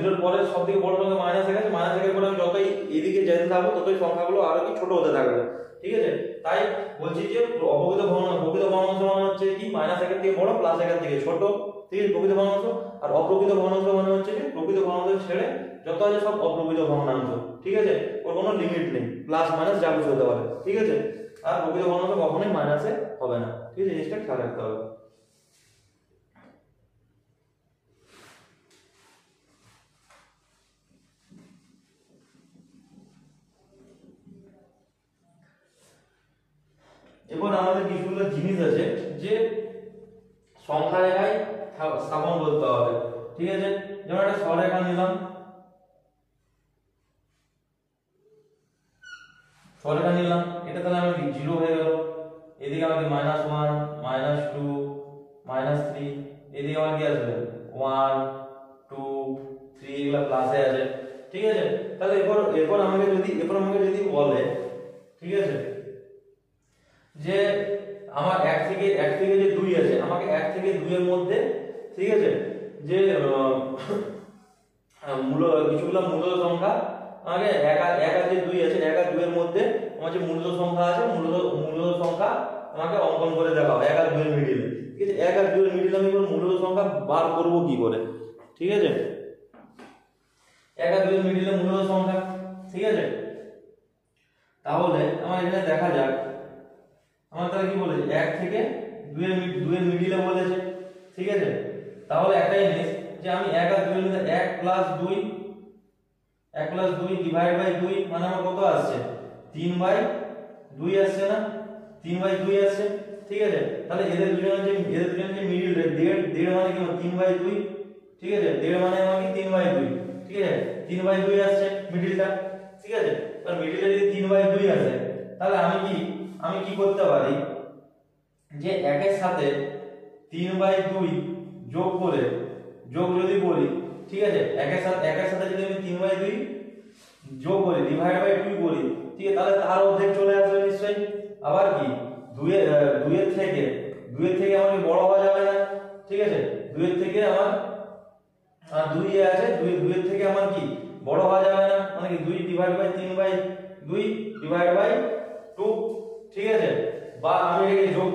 এর পরে সবথেকে বড় সংখ্যা -1 আছে, -1 এর পরে আমি যতই এদিকে যেতে থাকবো ততই সংখ্যাগুলো আরো কি ছোট হতে থাকবে, ঠিক আছে। তাই বলছি যে প্রকৃত ভগ্নাংশ মানে হচ্ছে কি -1 এর থেকে বড়, +1 এর থেকে ছোট, ঠিক আছে, প্রকৃত ভগ্নাংশ। আর অপ্রকৃত ভগ্নাংশ মানে হচ্ছে কি প্রকৃত ভগ্নাংশ ছেড়ে যত আছে সব অপ্রকৃত ভগ্নাংশ, ঠিক আছে, ওর কোনো লিমিট নেই, প্লাস মাইনাস যা কিছু হতে পারে, ঠিক আছে। আর প্রকৃত ভগ্নাংশ কখনোই মাইনাসে হবে না, ঠিক আছে, জিনিসটা খেয়াল রাখতে হবে। এবার আমাদের কিছুগুলো জিনিস আছে যে সংখ্যা রেখায় স্থাপন করতে হবে, ঠিক আছে। যেমন একটা সরেখা নিলাম, এটা তাহলে আমি 0 হয়ে গেল, এদিকে আমাকে -1 -2 -3, এদিকে আমার কি আসবে 1 2 3, এগুলা প্লাসে আছে, ঠিক আছে। তাহলে এরপর আমাকে যদি বলে, ঠিক আছে, যে আমার 1 থেকে যে 2 আছে, আমাকে 1 থেকে 2 এর মধ্যে, ঠিক আছে, যে কিছুগুলো মূল সংখ্যা আমাকে 1 আর 2 আছে, 1 আর 2 এর মধ্যে আমার যে মূল সংখ্যা আছে, মূল সংখ্যা আমাকে অঙ্কন করে দেখাও 1 আর 2 এর মিডিলে, ঠিক আছে। 1 আর 2 এর মিডিলে আমি মূল সংখ্যা বার করব কি করে, ঠিক আছে। 1 আর 2 এর মিডিলে মূল সংখ্যা, ঠিক আছে। তাহলে আমার এখানে দেখা যাক আমার তাহলে কি বলেছে 1 থেকে 2 এর মিডিলে বলেছে, ঠিক আছে। তাহলে একটাই জিনিস যে আমি 1 আর 2 এর মধ্যে 1 প্লাস 2 ডিভাইড বাই 2 মানে আমার কত আসছে 3/2 আসছে না, 3/2 আসছে, ঠিক আছে। তাহলে এদের দুজনের যে মিডিল দেড় মানে কি 3/2, ঠিক আছে। দেড় মানে আমার কি 3/2, ঠিক আছে। 3/2 আসছে মিডিলটা, ঠিক আছে। তাহলে মিডিলে যদি 3/2 আসে তাহলে আমি কি করতে পারি যে 1 এর সাথে 3/2 যোগ যদি করি, ঠিক আছে। 1 এর সাথে যদি আমি 3/2 যোগ করি ডিভাইড বাই 2 করি, ঠিক আছে, তাহলে তার অর্ধেক চলে আসবে নিশ্চয়ই। আবার কি 2 এর থেকে আমার কি বড় হওয়া যাবে না, ঠিক আছে। 2 এর থেকে আমার 2 আছে, 2 এর থেকে আমার কি বড় হওয়া যাবে না, মানে কি 2 ডিভাইড বাই 3/2 ডিভাইড বাই 2, ঠিক আছে। বা আমি এটাকে যোগ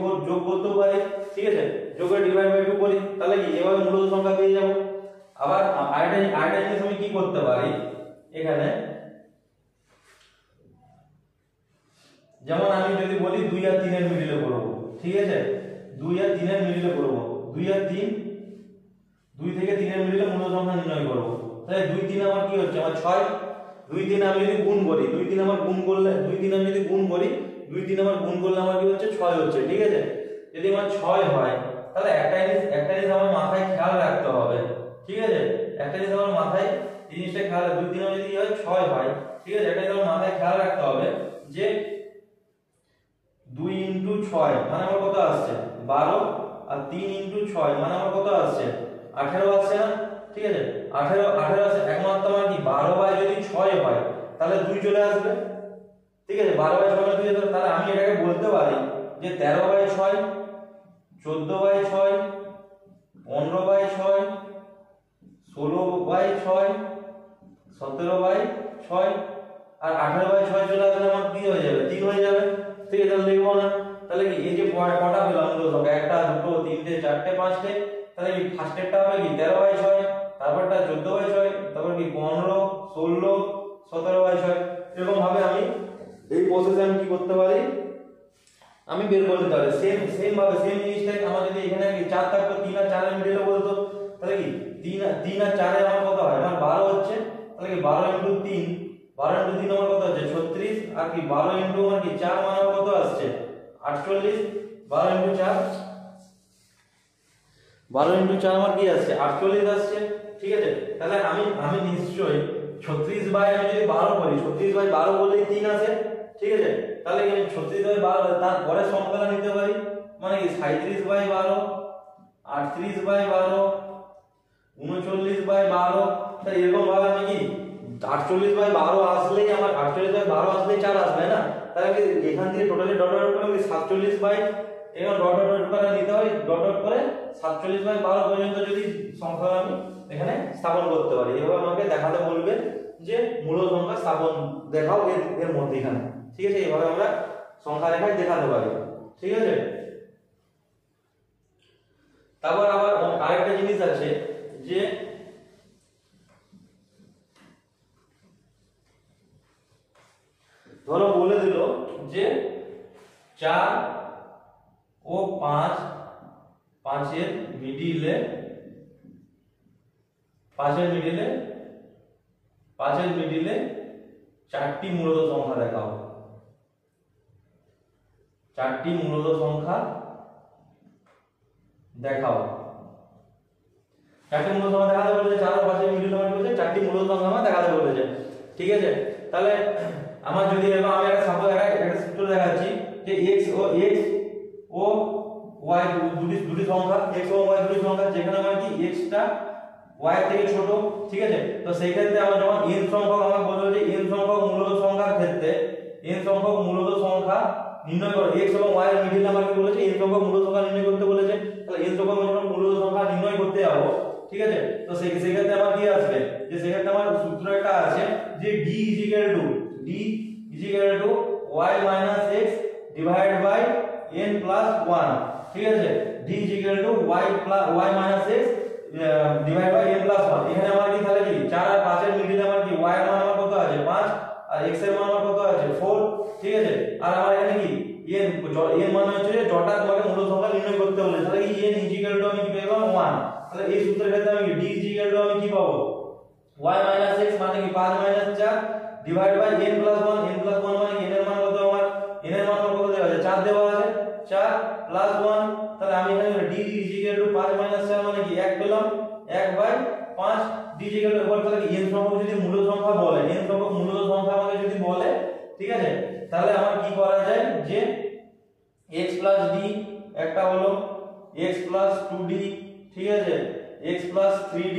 করতেও পারি, ঠিক আছে। যোগ করে ডিভাইড বাই 2 করি, তাহলে কি এভাবে মূলত সংখ্যা পেয়ে যাব। আবার আরেকটা জিনিস আমি কি করতে পারি এখানে, যেমন আমি যদি বলি 2 আর 3 এর মিডিলে করব, ঠিক আছে। 2 আর 3 এর মিডিলে করব, 2 থেকে 3 এর মিডিলে মূল সংখ্যা নির্ণয় করব। তাহলে 2 3 আমার কি হচ্ছে আমার 6, 2 3 আমি যদি গুণ করি, 2 3 আমার গুণ করলে 2 3 আমি যদি গুণ করি, 2 3 আমার গুণ করলে আমার কি হচ্ছে 6 হচ্ছে, ঠিক আছে। যদি আমার 6 হয় তাহলে একটা জিনিস আমার মাথায় খেয়াল রাখতে হবে, ঠিক আছে। একটা জিনিস আমার মাথায় জিনিসটা খেয়াল, 2 3 যদি হয় 6 হয়, ঠিক আছে। একটা জিনিস আমার মাথায় খেয়াল রাখতে হবে যে 2 × 6 মানে আমার কত আসছে 12, আর 3 × 6 মানে আমার কত আসছে 18 আসছে না, ঠিক আছে। 18 আসে, একমাত্র আমার কি 12/6 যদি 6 হয় তাহলে 2 চলে আসবে, ঠিক আছে। 12/6 মানে 2 আসবে, তাহলে আমি এটাকে বলতে পারি যে 13/6, 14/6, 15/6, 16/6, 17/6 আর 18/6 চলে আসলে আমার কি হয়ে যাবে 3 হয়ে যাবে, ঠিক আছে। তাহলে লিখবো না, তাহলে কি এই যে কটা পেলাম মূল সংখ্যা 1 2 3 4 5, তাহলে কি ফার্স্টেরটা হবে কি 13/6, তারপরটা 14/6, তারপর কি 15 16 17/6। এরকম ভাবে আমি এই প্রসেসে আমি কি করতে পারি, আমি বের করে নিতে পারি। সেম ভাবে সেম জিনিসটাই আমার যদি এখানে 4 থাকতো, 3 আর 4 এর মিডলে বলতো, তাহলে কি 3 আর 4 এ আমার কত হয় আমার 12 হচ্ছে, তাহলে কি 12 × 3 আমার কত হচ্ছে 36, আর কি 12 × আমার কি 4 মানে আমার কত আসছে 48, 12 × 4 আমার কি আসছে 48 আসছে, ঠিক আছে। তাহলে আমি নিশ্চয়ই 36 আমি যদি 12 করি, 36/12 বললেই 3 আসে, ঠিক আছে। তাহলে কি আমি 36/12 তার পরের সংখ্যাটা নিতে পারি, মানে কি 37/12, 38/12, 39/12। তাই এরকম ভাবে আমি কি 48/12 আসলেই আমার 48/12 আসলেই 4 আসবে না, তাহলে আমি এখান থেকে টোটালি ডট ডট করে 47 এবার ডট ডট করে নিতে হয়, ডট ডট করে 47/12 পর্যন্ত যদি সংখ্যা আমি এখানে স্থাপন করতে পারি। এভাবে আমাকে দেখাতে বলবে যে মূল সংখ্যা স্থাপন দেখাও এর মধ্যেখানে, ঠিক আছে। এইভাবে আমরা সংখ্যা রেখায় দেখাতে পারি, ঠিক আছে। তারপর আবার আরেকটা জিনিস আছে যে ধরো বলে দিল যে 4 ও 5 এর মিডিলে 4টি মূলত সংখ্যা দেখাও, 4টি মূলত সংখ্যা দেখাও। 4টি মূলত সংখ্যা দেখাতে বলেছে, 4 ও 5 এর মিডিলে বলেছে 4টি মূলত সংখ্যা আমার দেখাতে বলেছে, ঠিক আছে। তাহলে আমার যদি আমি একটা সূত্র দেখাচ্ছি যে x ও y দুটি সংখ্যা, x ও y দুটি সংখ্যা, যেখানে আমার কি x টা y থেকে ছোট, ঠিক আছে। তো সেই ক্ষেত্রে আমরা যখন n সংখ্যক আমরা বলবো যে n সংখ্যক মূলত সংখ্যার ক্ষেত্রে n সংখ্যক মূলত সংখ্যা নির্ণয় করো, x এবং y এর মিডিলে আমার কি বলেছে n সংখ্যক মূলত সংখ্যা নির্ণয় করতে বলেছে। তাহলে n সংখ্যক মূলত সংখ্যা নির্ণয় করতে যাবো, ঠিক আছে। তো সেই ক্ষেত্রে আমার কি আসবে যে সেই ক্ষেত্রে আমার সূত্র একটা আছে যে d y - x divide by n plus 1, ঠিক আছে। d y - x divide by n plus 1। এখানে আমার কি তাহলে কি 4 আর 5 এর মিডিলে আমার কি y এর মান আমার কত আছে 5, আর x এর মান আমার কত আছে 4, ঠিক আছে। আর আমার এখানে কি এর মানে হচ্ছে যে জটা তোমাকে মূল সংখ্যা নির্ণয় করতে বলে, তাহলে কি n ইকুয়াল টু আমি কি পেলাম 1, তাহলে এই সূত্রের ক্ষেত্রে আমি d ইকুয়াল টু আমি কি পাবো y - x মানে কি 5 - 4 ডিভাইড বাই n + 1, n + 1 মানে কি n এর মান কত, আমার n এর মান কত দেওয়া আছে 4 দেওয়া আছে, 4 + 1, তাহলে আমি এখানে d ইকুয়াল টু 5 - 4 মানে কি 1 পেলাম, 1/5 d ইকুয়াল টু, এবার তাহলে কি n সংখ্যক যদি মূল সংখ্যা বলে, n সংখ্যক মূল সংখ্যা আমাকে যদি বলে, ঠিক আছে, তাহলে আমার কি করা যায় যে x + d একটা হলো, x + 2d, ঠিক আছে, x + 3d,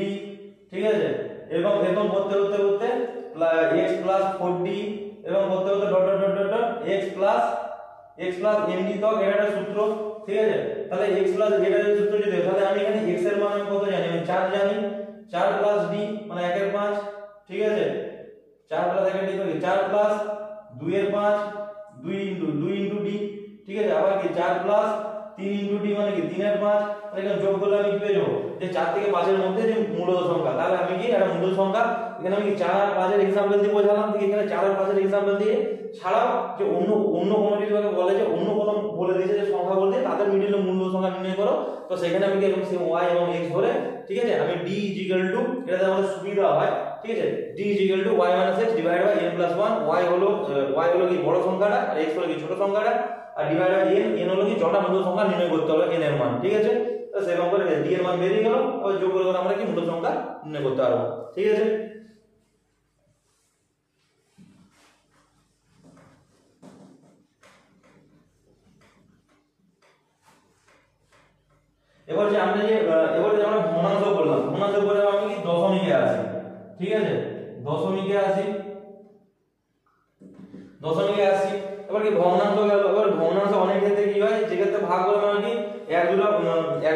ঠিক আছে, এবং এরকম করতে করতে করতে x + 4d এবং করতে করতে dot dot dot dot x + md তক, এটা একটা সূত্র, ঠিক আছে। তাহলে x + এটা যদি সূত্র যদি, তাহলে আমি এখানে x এর মান আমি কত জানি, আমি 4 জানি, 4 + d মানে 1 এর 5, ঠিক আছে, 4 + 1 এর d মানে 4 + 2 এর 5 2 d, ঠিক আছে, আবার কি 4 + 3 d মানে কি 3 এর 5, তাহলে এখানে যোগ করলে আমি কি পেয়ে যাবো যে 4 থেকে 5 এর মধ্যে যে মূল সংখ্যা, তাহলে আমি কি এটা মূল সংখ্যা, এখানে আমি 4 আর 5 এর एग्जांपल দিয়ে বোঝালাম, ঠিক, এখানে 4 আর 5 এর एग्जांपल দিয়ে ছাড়াও যে অন্য কোনো যদি আমাকে বলে যে অন্য কোনো বলে দিয়েছে যে সংখ্যা বলতে তাদের মিডলে মূল সংখ্যা নির্ণয় করো, তো সেখানে আমি কি এরকম সে y এবং x ধরে, ঠিক আছে, আমি d ইকুয়াল টু, এটাতে আমাদের সুবিধা হয়, ঠিক আছে, d equal to y - x divide by n + 1, y হলো কি বড় সংখ্যাটা আর x হলো কি ছোট সংখ্যাটা, আর ডিভাইড বাই n হলো কি জটা মূল সংখ্যা নির্ণয় করতে হবে n এর মান, ঠিক আছে। তো সেরকম করে d এর মান বেরিয়ে গেল, আর যোগ করে আমরা কি মূল সংখ্যা নির্ণয় করতে পারবো, ঠিক আছে। এবার যে আমরা ভগ্নাংশ করলাম, ভগ্নাংশ করে আমি কি দশমিকে আসি, ঠিক আছে, দশমিকে আসি, এবার কি ভগ্নাংশ গেল, এবার ভগ্নাংশ অনেক ক্ষেত্রে কি হয়, যে ক্ষেত্রে ভাগ করে মানে কি এক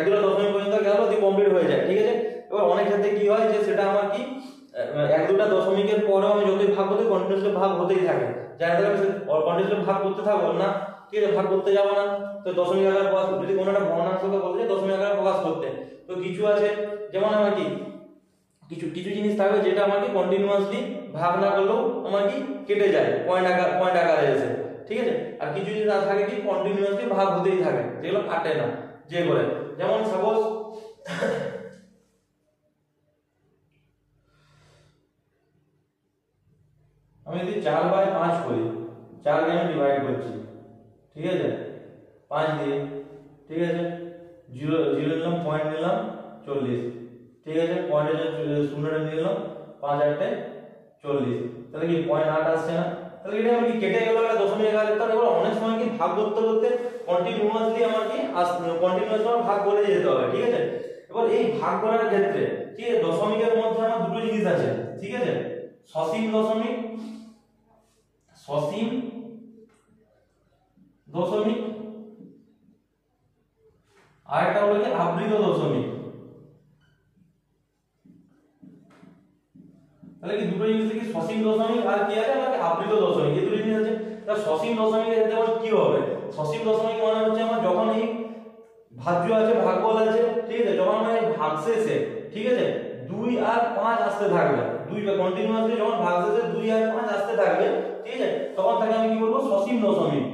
দুটো দশমিক পর্যন্ত গেল দিয়ে কমপ্লিট হয়ে যায়, ঠিক আছে। এবার অনেক ক্ষেত্রে কি হয় যে সেটা আমার কি এক দুটো দশমিকের পরেও আমি যতই ভাগ করতে কন্টিনিউয়াসলি ভাগ হতেই থাকে, যার দ্বারা আমি কন্টিনিউয়াসলি ভাগ করতে থাকবো না, ঠিক আছে, ভাগ করতে যাব না, তো দশমিক আকারে প্রকাশ, যদি কোনো একটা ভগ্নাংশকে বলতে চাই দশমিক আকারে প্রকাশ করতে, তো কিছু আছে যেমন আমার কি কিছু জিনিস থাকবে যেটা আমাকে কন্টিনিউয়াসলি ভাগ না করলেও আমার কি কেটে যায় পয়েন্ট আকারে এসে, ঠিক আছে, আর কিছু জিনিস থাকে কি কন্টিনিউয়াসলি ভাগ হতেই থাকে, যেগুলো কাটে না যে করে, যেমন সাপোজ আমি যদি 4/5 করি, 4 কে আমি ডিভাইড করছি, ঠিক আছে, 5 দিয়ে, ঠিক আছে, 0 নিলাম, পয়েন্ট নিলাম 40, ঠিক আছে, পয়েন্টের শূন্যটা নিয়ে নিলাম, 5 8 40, তাহলে কি 0.8 আসছে না, তাহলে এটা আমি কি কেটে গেল একটা দশমিক আকারে, তাহলে এবার অনেক সময় কি ভাগ করতে করতে কন্টিনিউয়াসলি আমার কি কন্টিনিউয়াসলি ভাগ করে যেতে হবে, ঠিক আছে। এবার এই ভাগ করার ক্ষেত্রে ঠিক আছে দশমিকের মধ্যে আমার দুটো জিনিস আছে, ঠিক আছে, সসীম দশমিক আর একটা হলো কি আবৃত দশমিক, তাহলে কি দুটো জিনিস কি সসীম দশমিক আর কি আছে আমাদের আবৃত দশমিক, এই দুটো জিনিস আছে। তাহলে সসীম দশমিকের ক্ষেত্রে আমার কি হবে, সসীম দশমিক মানে হচ্ছে আমার যখন এই ভাজ্য আছে ভাগফল আছে, ঠিক আছে, যখন আমার এই ভাগশেষে, ঠিক আছে, 2 আর 5 আসতে থাকবে, 2 কন্টিনিউয়াসলি যখন ভাগশেষে 2 আর 5 আসতে থাকবে, ঠিক আছে, তখন তাকে আমি কি বলবো সসীম দশমিক।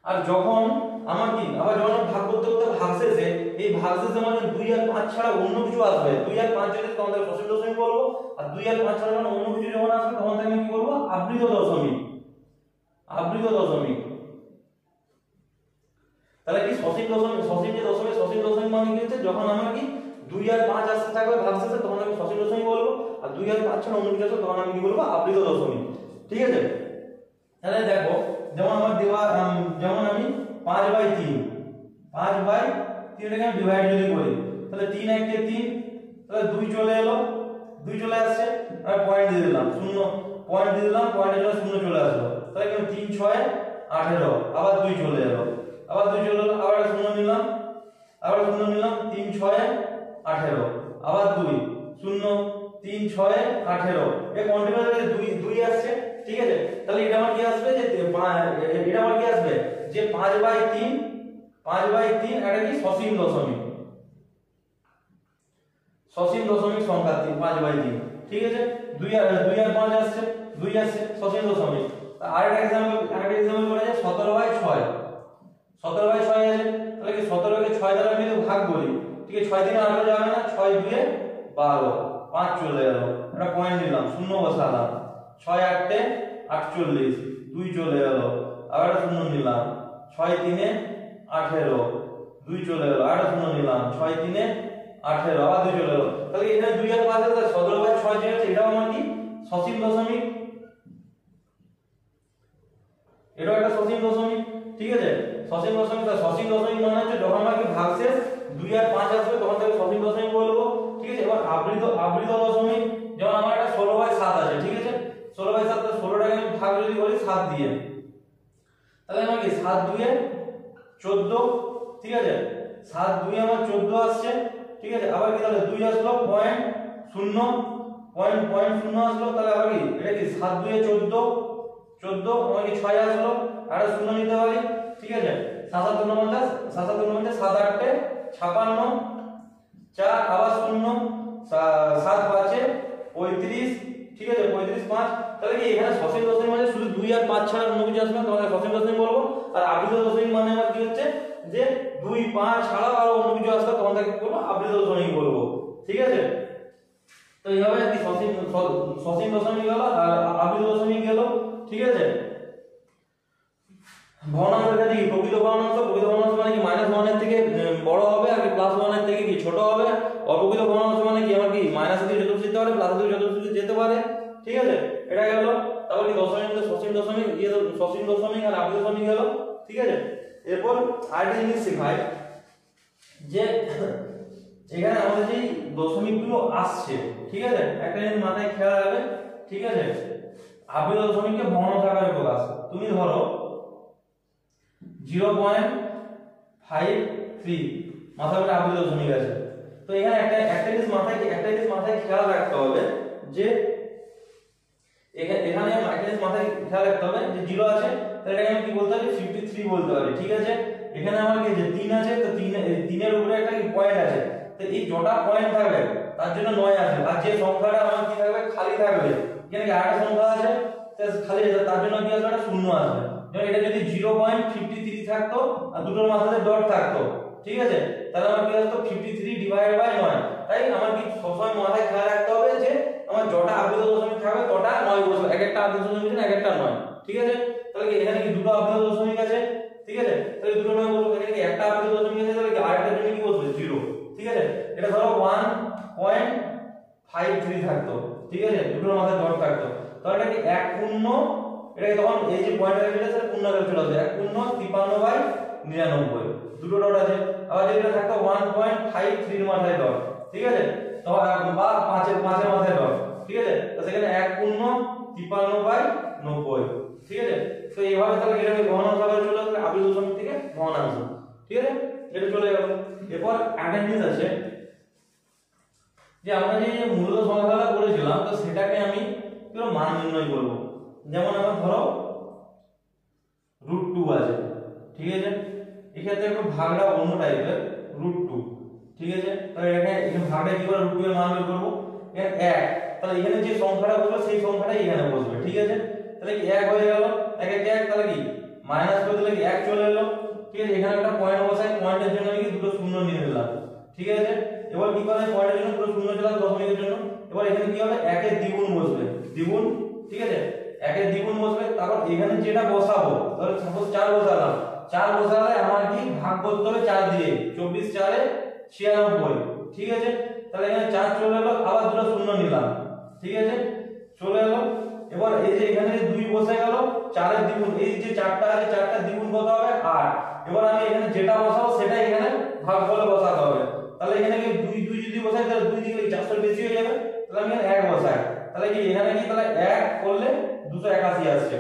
আর যখন আমার কি আবার যখন ভাগ করতে করতে ভাগশেষে এই ভাগশেষে মানে 2 আর 5 ছাড়া অন্য কিছু আসবে, 2 আর 5 যদি তখন তাকে সসীম দশমিক বলবো, আর 2 আর 5 ছাড়া যখন অন্য কিছু যখন আসবে তখন তাকে আমি কি বলবো আবৃত দশমিক। তাহলে কি সসীম দশমিক মানে কি হচ্ছে যখন আমার কি 2 আর 5 আসতে থাকবে ভাগশেষে তখন আমি সসীম দশমিক বলবো, আর 2 আর 5 ছাড়া অন্য কিছু আসবে তখন আমি কি বলবো আবৃত দশমিক, ঠিক আছে। তাহলে দেখো যেমন আমার দেওয়া যেমন আমি 5/3 এটাকে আমি ডিভাইড যদি করি তাহলে 3 1 কে 3, তাহলে 2 চলে এলো, 2 চলে আসছে, আর পয়েন্ট দিয়ে দিলাম 0, পয়েন্ট দিয়ে দিলাম, পয়েন্টের জন্য 0 চলে আসলো, তাহলে কি 3 6 18, আবার 2 চলে এলো, আবার 2 চলে এলো, আবার 0 নিলাম, 3 6 18, আবার 2 0 3 6 18, এই কন্টিনিউয়াসলি 2 আসছে, ঠিক আছে। তাহলে এটা আমার কি আসবে যে এটা আমার কি আসবে যে 5/3 এটা কি সসীম দশমিক সংখ্যা 5/3, ঠিক আছে। 2 আর 5 আসছে, 2 আসছে সসীম দশমিক, আরেকটা এক্সাম্পল করা যায় 17/6। 17/6 আছে, তাহলে কি 17 কে 6 দ্বারা আমি যদি ভাগ করি, ঠিক আছে 6 দিনে 18 যাবে না, 6 2 12, 5 চলে গেল, একটা পয়েন্ট নিলাম, শূন্য বসালাম, 6 8 48, 2 চলে গেল, আবার একটা শূন্য নিলাম, 6 3 18, 2 চলে গেল, আবার শূন্য নিলাম, 6 3 18, আবার 2 চলে গেল। তাহলে এখানে 2 আর 5 আছে, 17/6 যে আছে এটাও আমার কি সসীম দশমিক, এটাও একটা সসীম দশমিক, ঠিক আছে। সসীম দশমিক, সসীম দশমিক মানে হচ্ছে যখন আমার কি ভাগশেষ 2 আর 5 আসবে তখন তাকে সসীম দশমিক বলবো, ঠিক আছে। এবার আবৃত দশমিক, যেমন আমার একটা 16/7 আছে, ঠিক আছে, 16/7, 16টাকে আমি ভাগ যদি করি 7 দিয়ে, তাহলে আমার কি 7 2 14, ঠিক আছে, 7 2 আমার 14 আসছে, ঠিক আছে। আবার কি তাহলে 2 আসলো পয়েন্ট 0, পয়েন্ট 0 আসলো, তাহলে আবার কি এটা কি 7 2 14, আমার কি 6 আসলো, আর 0 নিতে পারি, ঠিক আছে। 7 7 49, 7 7 49, 7 8 56, 4 আবার 0, 7 5 35, ঠিক আছে, 35 5। তাহলে কি এখানে সসীম দশমিক মানে শুধু 2 আর 5 ছাড়া অন্য কিছু আসবে না, তোমাকে সসীম দশমিক বলবো। আর আবৃত দশমিক মানে আমার কি হচ্ছে যে 2 5 ছাড়া আর অন্য কিছু আসবে তখন তাকে কি বলবো, আবৃত দশমিক বলবো, ঠিক আছে। তো এইভাবে কি সসীম দশমিক গেল আর আবৃত দশমিক গেল, ঠিক আছে। ভগ্নাংশের ক্ষেত্রে কি প্রকৃত ভগ্নাংশ মানে কি -1 এর থেকে বড় হবে আর +1 এর থেকে কি ছোট হবে। অপ্রকৃত ভগ্নাংশ মানে কি আমার কি মাইনাস থেকে যত যেতে পারে, প্লাস থেকে যত যেতে পারে, ঠিক আছে। এটা গেল। তারপর কি দশমিক মধ্যে সসীম দশমিক, সসীম দশমিক আর আবৃত দশমিক গেল, ঠিক আছে। এরপর আরেকটা জিনিস শেখায় যে এখানে আমাদের যে দশমিকগুলো আসছে, ঠিক আছে, একটা জিনিস মাথায় খেয়াল রাখবে, ঠিক আছে। আবৃত দশমিককে ভগ্নাংশ আকারে প্রকাশ, তুমি ধরো 0.53 মাথায় একটা আবৃত দশমিক আছে। তো এখানে একটা জিনিস মাথায় খেয়াল রাখতে হবে যে এখানে একটা জিনিস মাথায় খেয়াল রাখতে হবে যে 0 আছে, তাহলে এটাকে আমি কি বলতে পারি 53 বলতে পারি, ঠিক আছে। এখানে আমার কি যে 3 আছে, তো 3 এর উপরে একটা পয়েন্ট আছে, তো এই জোটা পয়েন্ট থাকবে তার জন্য 9 আসবে। আর যে সংখ্যাটা আমার কি থাকবে খালি থাকবে, এখানে কি আরেকটা সংখ্যা আছে খালি, তার জন্য কি আসবে, একটা শূন্য আসবে। যেমন এটা যদি 0.53 থাকতো আর দুটোর মাঝে ডট থাকতো, ঠিক আছে, তাহলে আমার কি আসতো 53/9। তাই আমার কি সবসময় মাথায় খেয়াল রাখতে হবে যে আমার যটা আবৃত দশমিক থাকবে তটা 9 বসবে, এক একটা আবৃত দশমিক না, এক একটা 9, ঠিক আছে। তাহলে কি এখানে কি দুটো আবৃত দশমিক আছে, ঠিক আছে, তাহলে দুটো 9 বসবে। এখানে কি একটা আবৃত দশমিক আছে, তাহলে কি আরেকটার জন্য কি বসবে 0, ঠিক আছে। এটা ধরো 1.53 থাকতো, ঠিক আছে, দুটোর মাঝে ডট থাকতো, তাহলে এটা কি 1 পূর্ণ, এটাকে তখন এই যে পয়েন্টটা যেটা আছে পূর্ণ আকারে চলে আসবে, 1 পূর্ণ 53/99, দুটো ডট আছে। আবার যেটা থাকতো 1.53 এর মাথায় ডট, ঠিক আছে, তো বা 5 এর মাথায় ডট, ঠিক আছে, তো সেখানে 1 পূর্ণ 53/90, ঠিক আছে। তো এইভাবে তাহলে এটা ভগ্নাংশ আকারে চলে আসবে, আবৃত দশমিক থেকে ভগ্নাংশ, ঠিক আছে, এটা চলে গেল। এরপর একটা জিনিস আছে যে আমরা যে মূলত সংখ্যাটা করেছিলাম, তো সেটাকে আমি কি মান নির্ণয় করব। যেমন আমার ধরো √2 আছে, ঠিক আছে, এক্ষেত্রে একটু ভাগটা অন্য টাইপের, √2, ঠিক আছে। তাহলে এখানে ভাগটা কি করে √2 এর মান বের করব, এখানে 1, তাহলে এখানে যে সংখ্যাটা বসবে সেই সংখ্যাটাই এখানে বসবে, ঠিক আছে। তাহলে কি 1 হয়ে গেল, 1 1 1, তাহলে কি মাইনাস করে দিলে কি 1 চলে এলো, ঠিক আছে। এখানে একটা পয়েন্ট বসাই, পয়েন্টের জন্য আমি দুটো শূন্য নিয়ে নিলাম, ঠিক আছে। এবার কি করে পয়েন্টের জন্য দুটো শূন্য দিলাম দশমিকের জন্য। এবার এখানে কি হবে 1 এর দ্বিগুণ বসবে, দ্বিগুণ, ঠিক আছে, 1 এর দ্বিগুণ বসবে। তারপর এখানে যেটা বসাবো, ধরো সাপোজ 4 বসালাম, 4 বসালে আমার কি ভাগ করতে হবে 4 দিয়ে, 24 4 96, ঠিক আছে। তাহলে এখানে 4 চলে এলো, আবার দুটো শূন্য নিলাম, ঠিক আছে, চলে এলো। এবার এই যে এখানে 2 বসে গেল, 4 এর দ্বিগুণ, এই যে 4টা আছে 4টার দ্বিগুণ কত হবে 8। এবার আমি এখানে যেটা বসাবো সেটা এখানে ভাগ করে বসাতে হবে। তাহলে এখানে কি 2 2 যদি বসাই তাহলে 2 দিকে 400 বেশি হয়ে যাবে, তাহলে আমি এখানে 1 বসাই। তাহলে কি এখানে কি তাহলে 1 করলে 281 আসছে,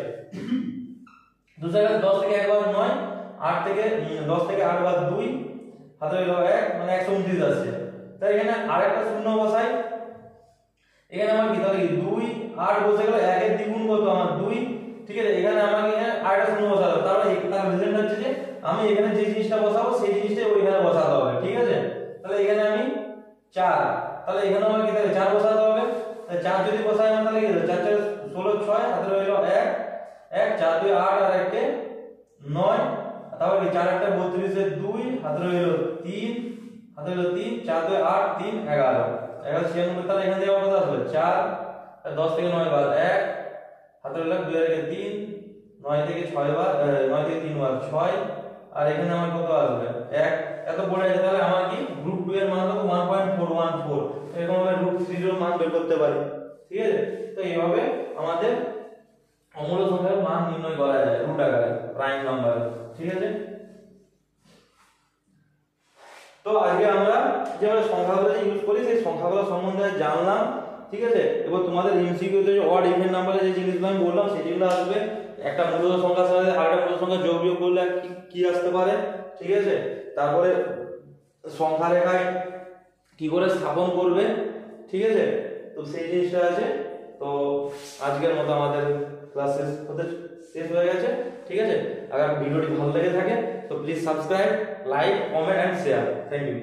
281, 10 থেকে 1 বার 9, 8 থেকে 10 থেকে 8 বার 2, হাতে হলো 1, মানে 129 আসছে। তাই এখানে আরেকটা শূন্য বসাই, এখানে আমার কি তাহলে কি 2 8 বসে গেল, 1 এর দ্বিগুণ কত আমার 2, ঠিক আছে। এখানে আমাকে এখানে আরেকটা শূন্য বসাতে হবে, তাহলে তার রিজল্ট হচ্ছে যে আমি এখানে যে জিনিসটা বসাবো সেই জিনিসটাই ওইখানে বসাতে হবে, ঠিক আছে। তাহলে এখানে আমি 4, তাহলে এখানে আমার কি তাহলে 4 বসাতে হবে। তাহলে 4 যদি বসাই আমার তাহলে কি 4 4 16 6, হাতে রইল 1, 1 4 2 8 আর 1 কে 9, তারপর কি 4 1 32 এর 2 হাতে রইল 3, হাতে রইল 3 4 2 8 3 11 11 96, তাহলে এখান থেকে কত আসবে 4, 10 থেকে 9 বাদ 1, হাতে রইল 2 এর 3, 9 থেকে 6 বাদ 9 থেকে 3 বাদ 6, আর এখানে আমার কত আসবে 1, এত পড়ে আছে। তাহলে আমার কি রুট 2 এর মান কত 1.414, এরকম ভাবে রুট 3 এর মান বের করতে পারি। ঠিক আছে, তো এইভাবে আমাদের অমূল্য সংখ্যার মান নির্ণয় করা যায় রুট আকারে প্রাইম নাম্বার। ঠিক আছে, তো আজকে আমরা যে সংখ্যাগুলো ইউজ করি সেই সংখ্যাগুলো সম্বন্ধে জানলাম। ঠিক আছে, এবার তোমাদের এমসিকিউ তে যে অড ইভেন নাম্বারে যে জিনিসগুলো আমি বললাম সেগুলো আসবে, একটা মূল্য সংখ্যার সাথে আরেকটা মূল্য সংখ্যা যোগ বিয়োগ করলে কি আসতে পারে। ঠিক আছে, তারপরে সংখ্যা রেখায় কি করে স্থাপন করবে। ঠিক আছে, তো সেই জিনিসটা আছে। তো আজকের মতো আমাদের ক্লাস শেষ হয়ে গেছে। ঠিক আছে, আবার ভিডিওটি ভালো লেগে থাকে তো please subscribe, like, comment and share. Thank you.